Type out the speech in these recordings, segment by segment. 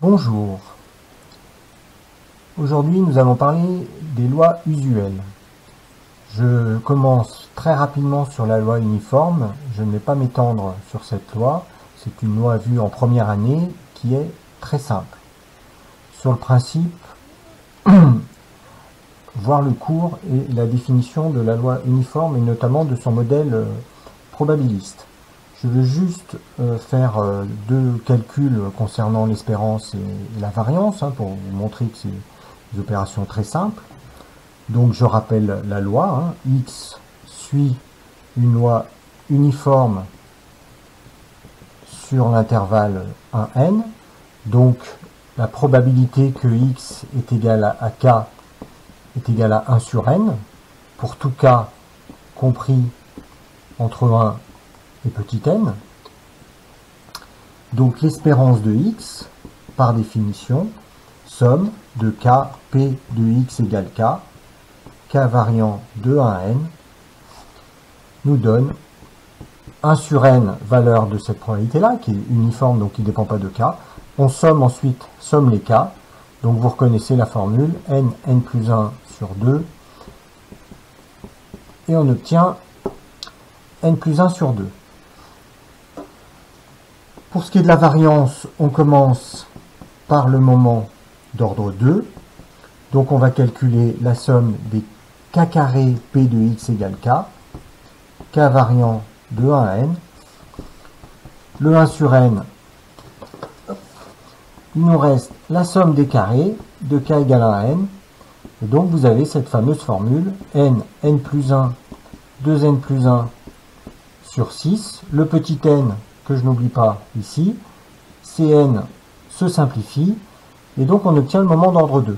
Bonjour. Aujourd'hui, nous allons parler des lois usuelles. Je commence très rapidement sur la loi uniforme. Je ne vais pas m'étendre sur cette loi. C'est une loi vue en première année qui est très simple. Sur le principe, voir le cours et la définition de la loi uniforme et notamment de son modèle probabiliste. Je veux juste faire deux calculs concernant l'espérance et la variance pour vous montrer que c'est des opérations très simples. Donc je rappelle la loi, X suit une loi uniforme sur l'intervalle 1n. Donc la probabilité que X est égal à K est égale à 1 sur n, pour tout K compris entre 1 et petit n. Donc l'espérance de X, par définition, somme de K, P de X égale K, K variant de 1 à n, nous donne 1 sur n, valeur de cette probabilité-là, qui est uniforme, donc qui ne dépend pas de K. On somme ensuite, somme les K, donc vous reconnaissez la formule, n plus 1 sur 2, et on obtient n plus 1 sur 2. Pour ce qui est de la variance, on commence par le moment d'ordre 2. Donc on va calculer la somme des k carré p de x égale k, k variant de 1 à n. Le 1 sur n, il nous reste la somme des carrés de k égale 1 à n. Et donc vous avez cette fameuse formule n plus 1, 2n plus 1 sur 6. Le petit n, que je n'oublie pas ici, Cn se simplifie, et donc on obtient le moment d'ordre 2.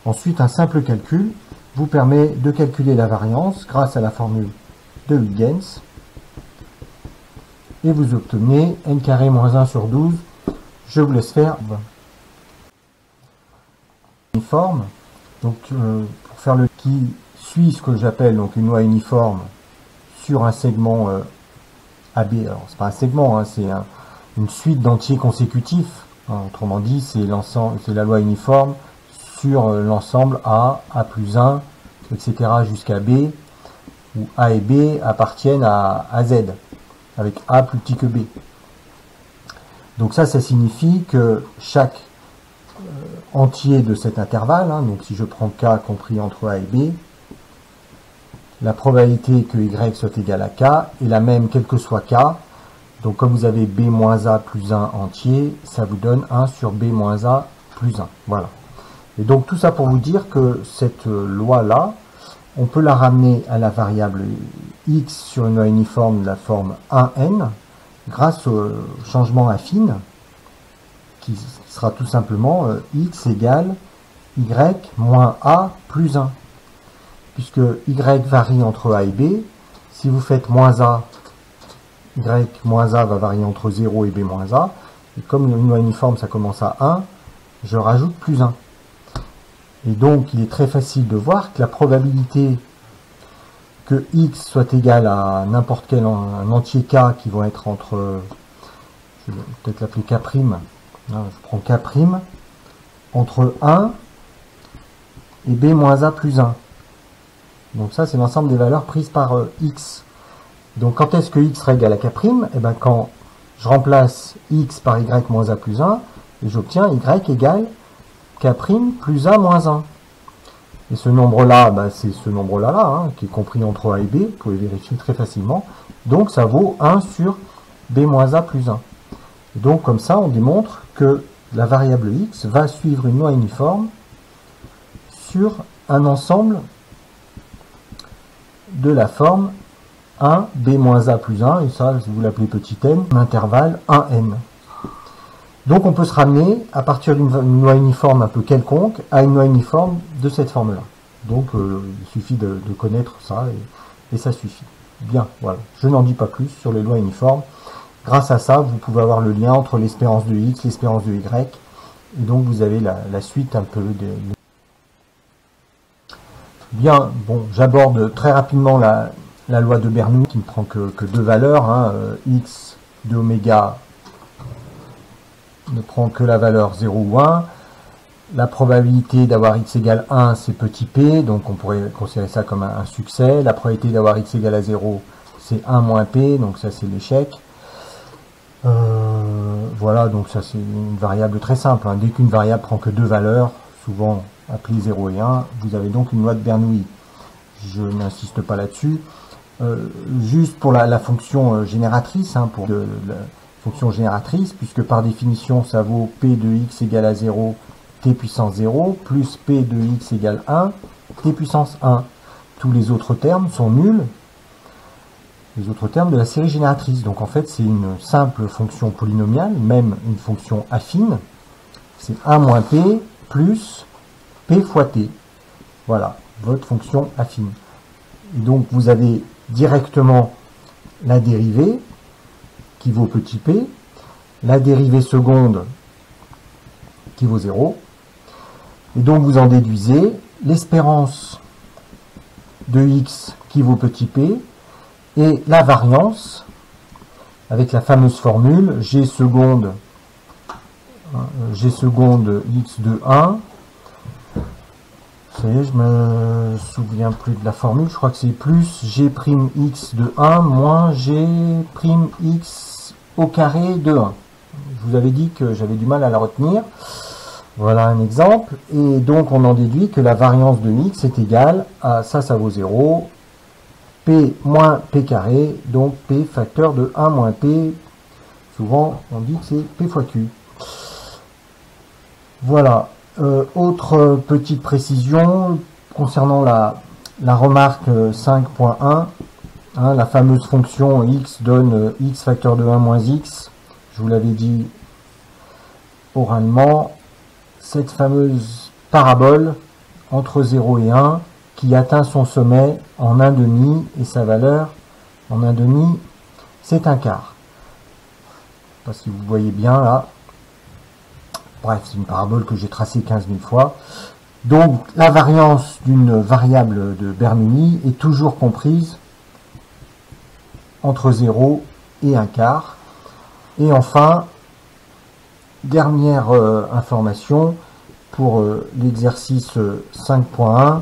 Ensuite, un simple calcul vous permet de calculer la variance grâce à la formule de Huygens, et vous obtenez n carré moins 1 sur 12. Je vous laisse faire. Uniforme, donc pour faire le qui suit ce que j'appelle donc une loi uniforme sur un segment AB, alors c'est pas un segment, c'est une suite d'entiers consécutifs. Autrement dit, c'est la loi uniforme sur l'ensemble A plus 1, etc. jusqu'à B, où A et B appartiennent à Z, avec A plus petit que B. Donc ça signifie que chaque entier de cet intervalle, donc si je prends K compris entre A et B, la probabilité que Y soit égal à K est la même quel que soit K. Donc comme vous avez B moins A plus 1 entier, ça vous donne 1 sur B moins A plus 1. Voilà. Et donc tout ça pour vous dire que cette loi-là, on peut la ramener à la variable X sur une loi uniforme de la forme 1n, grâce au changement affine, qui sera tout simplement X égale Y moins A plus 1. Puisque Y varie entre A et B, si vous faites moins A, Y moins A va varier entre 0 et B moins A, et comme une loi uniforme ça commence à 1, je rajoute plus 1. Et donc il est très facile de voir que la probabilité que X soit égal à n'importe quel un entier K qui vont être entre, je vais peut-être l'appeler K', je prends K', entre 1 et B moins A plus 1. Donc ça, c'est l'ensemble des valeurs prises par X. Donc quand est-ce que X sera égal à K'? Quand je remplace X par Y moins A plus 1, et j'obtiens Y égale K' plus A moins 1. Et ce nombre-là, c'est ce nombre-là, qui est compris entre A et B, vous pouvez vérifier très facilement. Donc ça vaut 1 sur B moins A plus 1. Et donc comme ça, on démontre que la variable X va suivre une loi uniforme sur un ensemble de la forme 1, B moins A plus 1, et ça, vous l'appelez petit n, intervalle 1n. Donc on peut se ramener, à partir d'une loi uniforme un peu quelconque, à une loi uniforme de cette forme-là. Donc il suffit de connaître ça, et ça suffit. Bien, voilà. Je n'en dis pas plus sur les lois uniformes. Grâce à ça, vous pouvez avoir le lien entre l'espérance de X, l'espérance de Y, et donc vous avez la suite un peu de... Bien, bon, j'aborde très rapidement la loi de Bernoulli qui ne prend que deux valeurs, x de oméga ne prend que la valeur 0 ou 1. La probabilité d'avoir x égale 1, c'est petit p, donc on pourrait considérer ça comme un succès. La probabilité d'avoir x égale à 0, c'est 1 moins p, donc ça c'est l'échec. Voilà, donc ça c'est une variable très simple. Hein. Dès qu'une variable prend que deux valeurs, souvent appelées 0 et 1, vous avez donc une loi de Bernoulli. Je n'insiste pas là-dessus. Juste pour la fonction génératrice, hein, pour la fonction génératrice, puisque par définition ça vaut p de x égale à 0, t puissance 0, plus p de x égale 1, t puissance 1. Tous les autres termes sont nuls, les autres termes de la série génératrice. Donc en fait c'est une simple fonction polynomiale, même une fonction affine. C'est 1 moins p plus p fois t. Voilà, votre fonction affine. Et donc vous avez directement la dérivée qui vaut petit p, la dérivée seconde qui vaut 0, et donc vous en déduisez l'espérance de x qui vaut petit p et la variance avec la fameuse formule g seconde x de 1. Vous savez, je me souviens plus de la formule, je crois que c'est plus g' x de 1 moins g' x au carré de 1. Je vous avais dit que j'avais du mal à la retenir. Voilà un exemple. Et donc on en déduit que la variance de x est égale à, ça vaut 0, p moins p carré, donc p facteur de 1 moins p. Souvent on dit que c'est p fois q. Voilà. Autre petite précision concernant la remarque 5.1, hein, la fameuse fonction x donne x facteur de 1 moins x, je vous l'avais dit oralement, cette fameuse parabole entre 0 et 1 qui atteint son sommet en 1/2 et sa valeur en 1/2, c'est un quart. Je ne sais pas si vous voyez bien là. Bref, c'est une parabole que j'ai tracée 15 000 fois. Donc, la variance d'une variable de Bernoulli est toujours comprise entre 0 et un quart. Et enfin, dernière information pour l'exercice 5.1.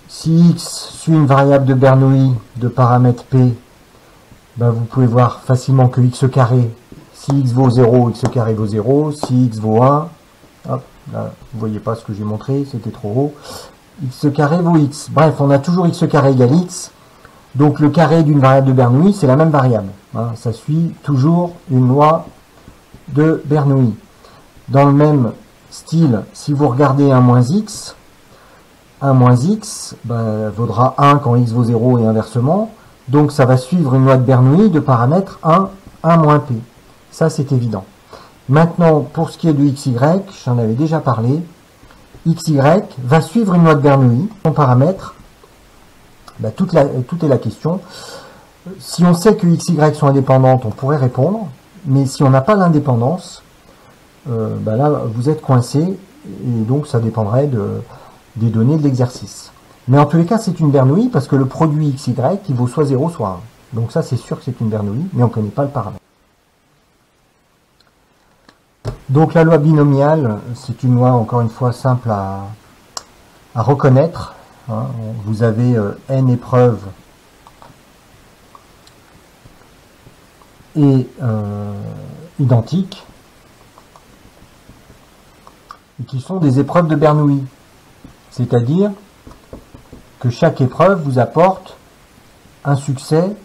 Si x suit une variable de Bernoulli de paramètre p, ben vous pouvez voir facilement que x carré, si x vaut 0, x carré vaut 0. Si x vaut 1, hop, là, vous voyez pas ce que j'ai montré, c'était trop haut. X carré vaut x. Bref, on a toujours x carré égale x. Donc le carré d'une variable de Bernoulli, c'est la même variable. Hein, ça suit toujours une loi de Bernoulli. Dans le même style, si vous regardez 1 moins x, 1 moins x ben, vaudra 1 quand x vaut 0 et inversement. Donc ça va suivre une loi de Bernoulli de paramètre 1 moins p. Ça, c'est évident. Maintenant, pour ce qui est de xy, j'en avais déjà parlé, xy va suivre une loi de Bernoulli. Son paramètre, ben, tout est la question. Si on sait que xy sont indépendantes, on pourrait répondre, mais si on n'a pas l'indépendance, ben là, vous êtes coincé, et donc ça dépendrait des données de l'exercice. Mais en tous les cas, c'est une Bernoulli, parce que le produit xy, il vaut soit 0, soit 1. Donc ça, c'est sûr que c'est une Bernoulli, mais on ne connaît pas le paramètre. Donc la loi binomiale, c'est une loi encore une fois simple à reconnaître. Hein. Vous avez n épreuves et identiques, et qui sont des épreuves de Bernoulli. C'est-à-dire que chaque épreuve vous apporte un succès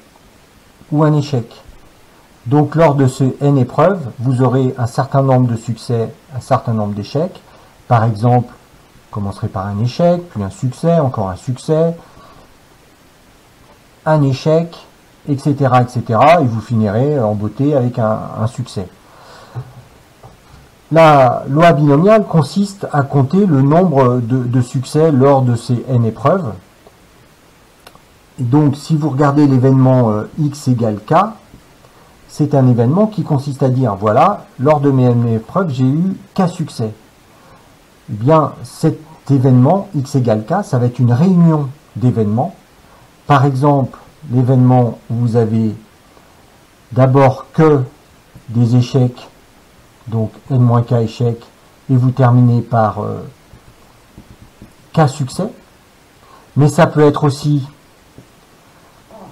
ou un échec. Donc lors de ces n épreuves, vous aurez un certain nombre de succès, un certain nombre d'échecs. Par exemple, vous commencerez par un échec, puis un succès, encore un succès, un échec, etc., etc. Et vous finirez en beauté avec un succès. La loi binomiale consiste à compter le nombre de succès lors de ces n épreuves. Et donc, si vous regardez l'événement x égale k, c'est un événement qui consiste à dire, voilà, lors de mes n épreuves, j'ai eu k succès. Eh bien, cet événement, x égale k, ça va être une réunion d'événements. Par exemple, l'événement où vous avez d'abord que des échecs donc n-k échec, et vous terminez par k succès. Mais ça peut être aussi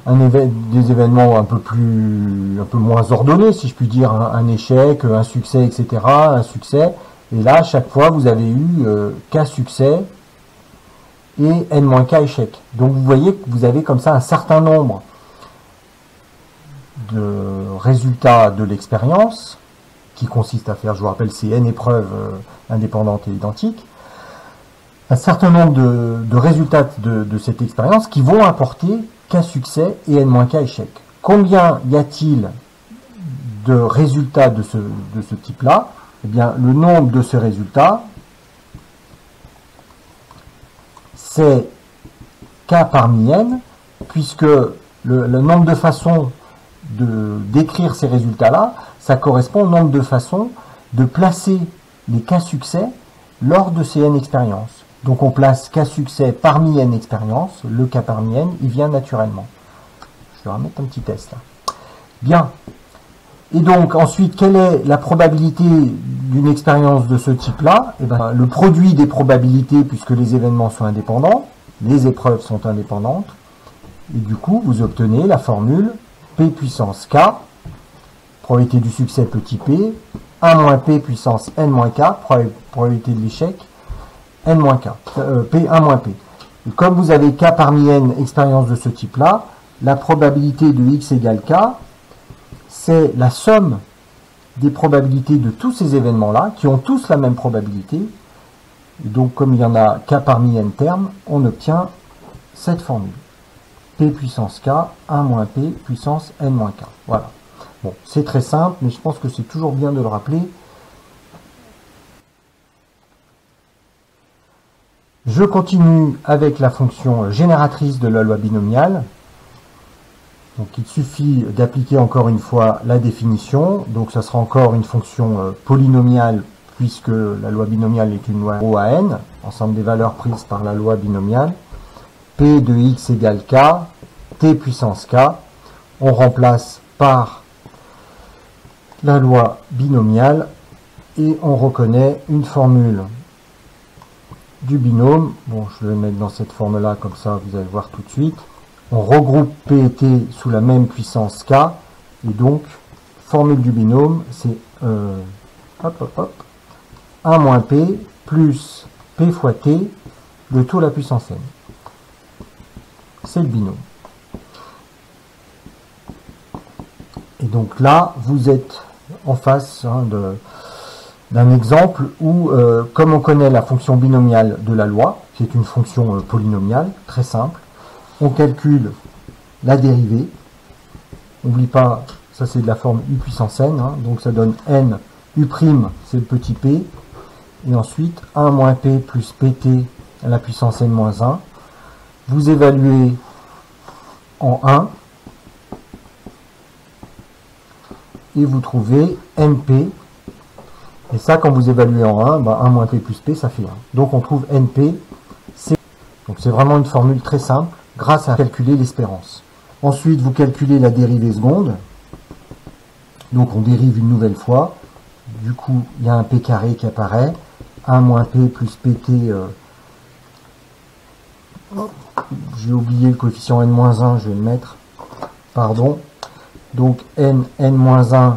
des événements un peu moins ordonnés, si je puis dire, un échec, un succès, etc., un succès. Et là, à chaque fois, vous avez eu k succès et n-k échec. Donc vous voyez que vous avez comme ça un certain nombre de résultats de l'expérience, qui consiste à faire, je vous rappelle, c'est n épreuves indépendantes et identiques, un certain nombre de résultats de cette expérience qui vont apporter k succès et n-k échec. Combien y a-t-il de résultats de ce type-là? Eh bien, le nombre de ces résultats, c'est k parmi n, puisque le nombre de façons d'écrire ces résultats-là, ça correspond au nombre de façons de placer les k succès lors de ces n expériences. Donc on place k succès parmi n expériences, le k parmi n, il vient naturellement. Je vais remettre un petit test là. Bien. Et donc ensuite, quelle est la probabilité d'une expérience de ce type-là? Eh bien, le produit des probabilités, puisque les événements sont indépendants, les épreuves sont indépendantes, et du coup vous obtenez la formule P puissance K, probabilité du succès petit p, 1 moins P puissance n moins K, probabilité de l'échec, n moins K, P1 moins P. Et comme vous avez K parmi n expériences de ce type-là, la probabilité de x égale K, c'est la somme des probabilités de tous ces événements-là, qui ont tous la même probabilité. Et donc, comme il y en a K parmi n termes, on obtient cette formule. P puissance K, 1 moins P puissance n moins K. Voilà. Bon, c'est très simple, mais je pense que c'est toujours bien de le rappeler. Je continue avec la fonction génératrice de la loi binomiale. Donc il suffit d'appliquer encore une fois la définition. Donc ça sera encore une fonction polynomiale, puisque la loi binomiale est une loi O à n, ensemble des valeurs prises par la loi binomiale. P de x égale k, t puissance k. On remplace par la loi binomiale et on reconnaît une formule du binôme. Bon, je vais le mettre dans cette forme-là, comme ça vous allez voir tout de suite. On regroupe P et T sous la même puissance K, et donc, formule du binôme, c'est 1 moins P plus P fois T, le tout à la puissance n. C'est le binôme. Et donc là, vous êtes en face d'un exemple où, comme on connaît la fonction binomiale de la loi, qui est une fonction polynomiale, très simple, on calcule la dérivée. N'oublie pas, ça c'est de la forme u puissance n, hein, donc ça donne n, u', c'est le petit p, et ensuite 1 moins p plus pt à la puissance n moins 1. Vous évaluez en 1, et vous trouvez np. Et ça, quand vous évaluez en 1, 1 moins p plus p, ça fait 1. Donc on trouve np. Donc c'est vraiment une formule très simple, grâce à calculer l'espérance. Ensuite, vous calculez la dérivée seconde. Donc on dérive une nouvelle fois. Du coup, il y a un p carré qui apparaît. 1 moins p plus pt. J'ai oublié le coefficient n-1, je vais le mettre. Pardon. Donc n-1,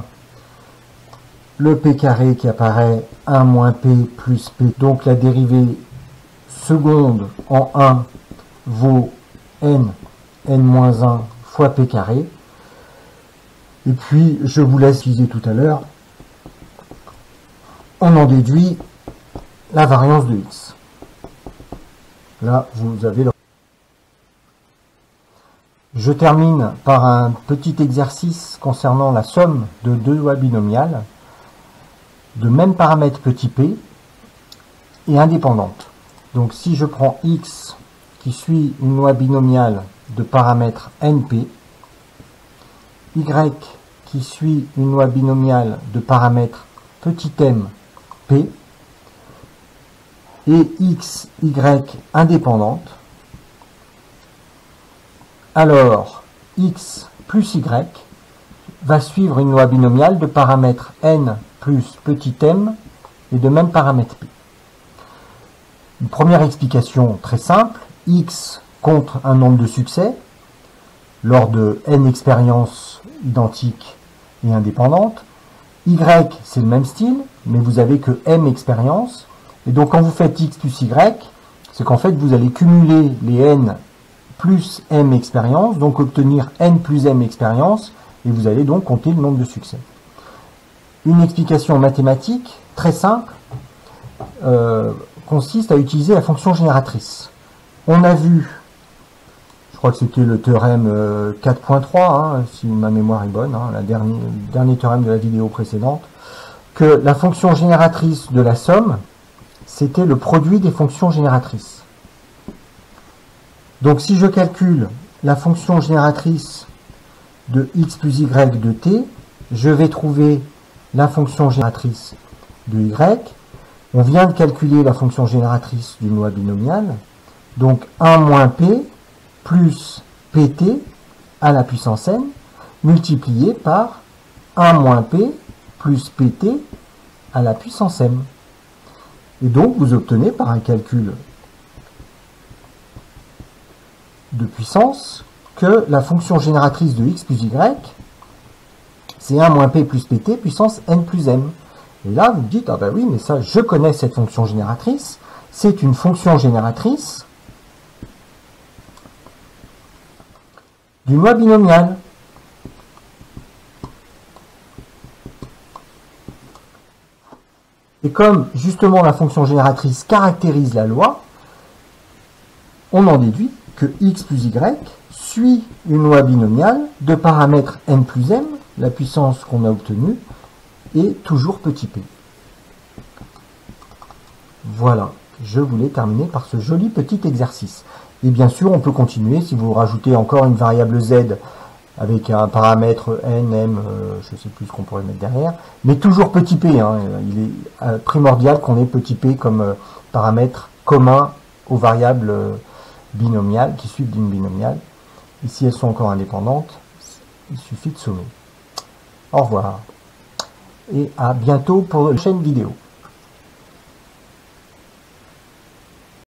le p carré qui apparaît, 1 moins p plus p. Donc la dérivée seconde en 1 vaut n-1 fois p carré. Et puis, je vous laisse utiliser tout à l'heure. On en déduit la variance de x. Là, vous avez le... Je termine par un petit exercice concernant la somme de deux lois binomiales de même paramètre petit p et indépendantes. Donc si je prends x qui suit une loi binomiale de paramètre np, y qui suit une loi binomiale de paramètre petit m p, et x, y indépendante, alors x plus y va suivre une loi binomiale de paramètre n plus petit m est de même paramètre p. Une première explication très simple, x contre un nombre de succès lors de n expériences identiques et indépendantes. Y, c'est le même style, mais vous avez que m expériences. Et donc quand vous faites x plus y, c'est qu'en fait vous allez cumuler les n plus m expériences, donc obtenir n plus m expériences, et vous allez donc compter le nombre de succès. Une explication mathématique très simple consiste à utiliser la fonction génératrice. On a vu, je crois que c'était le théorème 4.3, hein, si ma mémoire est bonne, hein, le dernier théorème de la vidéo précédente, que la fonction génératrice de la somme, c'était le produit des fonctions génératrices. Donc si je calcule la fonction génératrice de x plus y de t, je vais trouver la fonction génératrice de y. On vient de calculer la fonction génératrice d'une loi binomiale, donc 1 moins p plus pt à la puissance n, multiplié par 1 moins p plus pt à la puissance m. Et donc vous obtenez par un calcul de puissance que la fonction génératrice de x plus y, c'est 1 moins p plus pt puissance n plus m. Et là, vous dites, ah ben oui, mais ça, je connais cette fonction génératrice. C'est une fonction génératrice d'une loi binomiale. Et comme, justement, la fonction génératrice caractérise la loi, on en déduit que x plus y suit une loi binomiale de paramètres n plus m, la puissance qu'on a obtenue, et toujours petit p. Voilà, je voulais terminer par ce joli petit exercice. Et bien sûr, on peut continuer si vous rajoutez encore une variable z avec un paramètre n, m, je ne sais plus ce qu'on pourrait mettre derrière, mais toujours petit p. Hein, il est primordial qu'on ait petit p comme paramètre commun aux variables binomiales qui suivent d'une binomiale. Et si elles sont encore indépendantes, il suffit de sommer. Au revoir. Et à bientôt pour une prochaine vidéo.